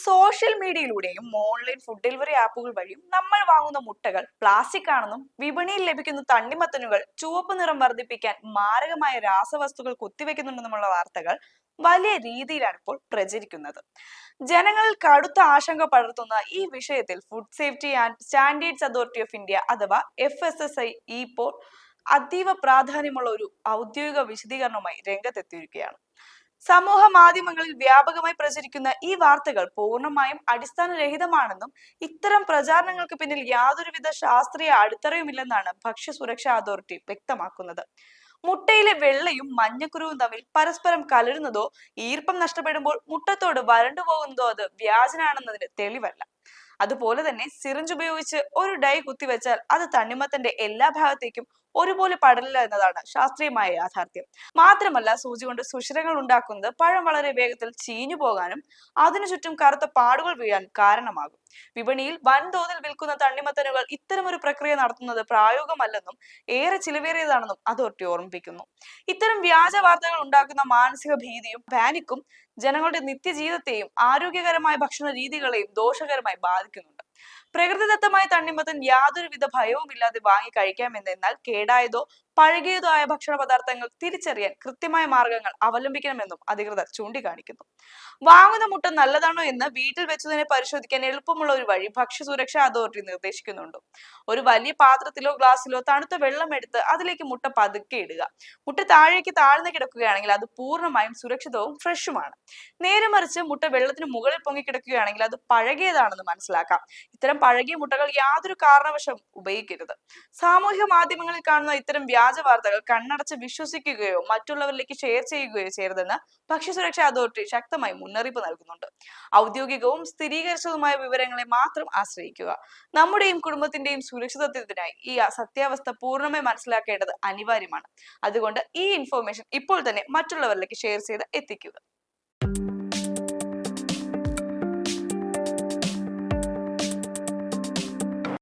Social മീഡിയയിലൂടെയും online food delivery ആപ്പുകൾ വഴിയും നമ്മൾ വാങ്ങുന്ന മുട്ടകൾ പ്ലാസ്റ്റിക് ആണെന്നും വിപണിയിൽ ലഭിക്കുന്ന തണ്ണിമത്തനുകൾ ചുവപ്പ് നിറം വർദ്ധിപ്പിക്കാൻ മാരകമായ രാസവസ്തുക്കൾ കുത്തിവെക്കുന്നുണ്ടെന്നുമുള്ള വാർത്തകൾ വലിയ രീതിയിലാണ് ഇപ്പോൾ പ്രചരിക്കുന്നത്. ജനങ്ങളിൽ കടുത്ത ആശങ്ക പടർത്തുന്ന ഈ വിഷയത്തിൽ food safety and standards authority of India അഥവാ FSSAI ഇപ്പോൾ അതീവ പ്രാധാന്യമുള്ള ഒരു ഔദ്യോഗിക വിശദീകരണവുമായി രംഗത്തെത്തിയിരിക്കുകയാണ്. സമൂഹ മാധ്യമങ്ങളിൽ വ്യാപകമായി പ്രചരിക്കുന്ന ഈ വാർത്തകൾ പൂർണ്ണമായും അടിസ്ഥാനരഹിതമാണെന്നും ഇത്തരം പ്രചാരണങ്ങൾക്ക് പിന്നിൽ യാതൊരുവിധ ശാസ്ത്രീയ അടിത്തറയുമില്ലെന്നാണ് ഭക്ഷ്യസുരക്ഷാ അതോറിറ്റി വ്യക്തമാക്കുന്നത്. മുട്ടയിലെ വെള്ളയും മഞ്ഞക്കുരുവും തമ്മിൽ പരസ്പരം കലരുന്നതോ ഈർപ്പം നഷ്ടപ്പെടുമ്പോൾ മുട്ടത്തോട് വരണ്ടുപോകുന്നതോ അത് വ്യാജനാണെന്നതിന് തെളിവല്ല. അതുപോലെ തന്നെ സിറിഞ്ച് ഉപയോഗിച്ച് ഒരു ഡൈ കുത്തിവെച്ചാൽ അത് തണ്ണിമത്തന്റെ എല്ലാ ഭാഗത്തേക്കും ഒരുപോലെ പടരില്ല എന്നതാണ് ശാസ്ത്രീയമായ യാഥാർത്ഥ്യം. മാത്രമല്ല, സൂചി കൊണ്ട് സുഷിരങ്ങൾ ഉണ്ടാക്കുന്നത് പഴം വളരെ വേഗത്തിൽ ചീഞ്ഞു പോകാനും അതിനു ചുറ്റും കറുത്ത പാടുകൾ വീഴാൻ കാരണമാകും. വിപണിയിൽ വൻതോതിൽ വിൽക്കുന്ന തണ്ണിമത്തനുകൾ ഇത്തരമൊരു പ്രക്രിയ നടത്തുന്നത് പ്രായോഗികമല്ലെന്നും ഏറെ ചിലവേറിയതാണെന്നും അതോറിറ്റി ഓർമ്മിപ്പിക്കുന്നു. ഇത്തരം വ്യാജ വാർത്തകൾ ഉണ്ടാക്കുന്ന മാനസിക ഭീതിയും പാനിക്കും ജനങ്ങളുടെ നിത്യജീവിതത്തെയും ആരോഗ്യകരമായ ഭക്ഷണ രീതികളെയും ദോഷകരമായി ബാധിക്കുന്നുണ്ട്. പ്രകൃതിദത്തമായ തണ്ണിമത്തൻ യാതൊരുവിധ ഭയവുമില്ലാതെ വാങ്ങി കഴിക്കാമെന്നാൽ കേടായതോ പഴകിയതോ ആയ ഭക്ഷണ പദാർത്ഥങ്ങൾ തിരിച്ചറിയാൻ കൃത്യമായ മാർഗങ്ങൾ അവലംബിക്കണമെന്നും അധികൃതർ ചൂണ്ടിക്കാണിക്കുന്നു. വാങ്ങുന്ന മുട്ട നല്ലതാണോ എന്ന് വീട്ടിൽ വെച്ച് തന്നെ പരിശോധിക്കാൻ എളുപ്പമുള്ള ഒരു വഴി ഭക്ഷ്യസുരക്ഷാ അതോറിറ്റി നിർദ്ദേശിക്കുന്നുണ്ട്. ഒരു വലിയ പാത്രത്തിലോ ഗ്ലാസ്സിലോ തണുത്ത വെള്ളം എടുത്ത് അതിലേക്ക് മുട്ട പതുക്കെ ഇടുക. മുട്ട താഴേക്ക് താഴ്ന്നു കിടക്കുകയാണെങ്കിൽ അത് പൂർണ്ണമായും സുരക്ഷിതവും ഫ്രഷുമാണ്. നേരെ മറിച്ച് മുട്ട വെള്ളത്തിന് മുകളിൽ പൊങ്ങിക്കിടക്കുകയാണെങ്കിൽ അത് പഴകിയതാണെന്ന് മനസ്സിലാക്കാം. ഇത്തരം പഴകിയ മുട്ടകൾ യാതൊരു കാരണവശാലും ഉപയോഗിക്കരുത്. സാമൂഹ്യ മാധ്യമങ്ങളിൽ കാണുന്ന ഇത്തരം വ്യാജ വാർത്തകൾ കണ്ണടച്ച് വിശ്വസിക്കുകയോ മറ്റുള്ളവരിലേക്ക് ഷെയർ ചെയ്യുകയോ ചെയ്യരുതെന്ന് ഭക്ഷ്യസുരക്ഷാ അതോറിറ്റി ശക്തമായി മുന്നറിയിപ്പ് നൽകുന്നുണ്ട്. ഔദ്യോഗികവും സ്ഥിരീകരിച്ചതുമായ വിവരങ്ങളെ മാത്രം ആശ്രയിക്കുക. നമ്മുടെയും കുടുംബത്തിന്റെയും സുരക്ഷിതത്വത്തിനായി ഈ സത്യാവസ്ഥ പൂർണ്ണമായി മനസ്സിലാക്കേണ്ടത് അനിവാര്യമാണ്. അതുകൊണ്ട് ഈ ഇൻഫോർമേഷൻ ഇപ്പോൾ തന്നെ മറ്റുള്ളവരിലേക്ക് ഷെയർ ചെയ്ത് എത്തിക്കുക.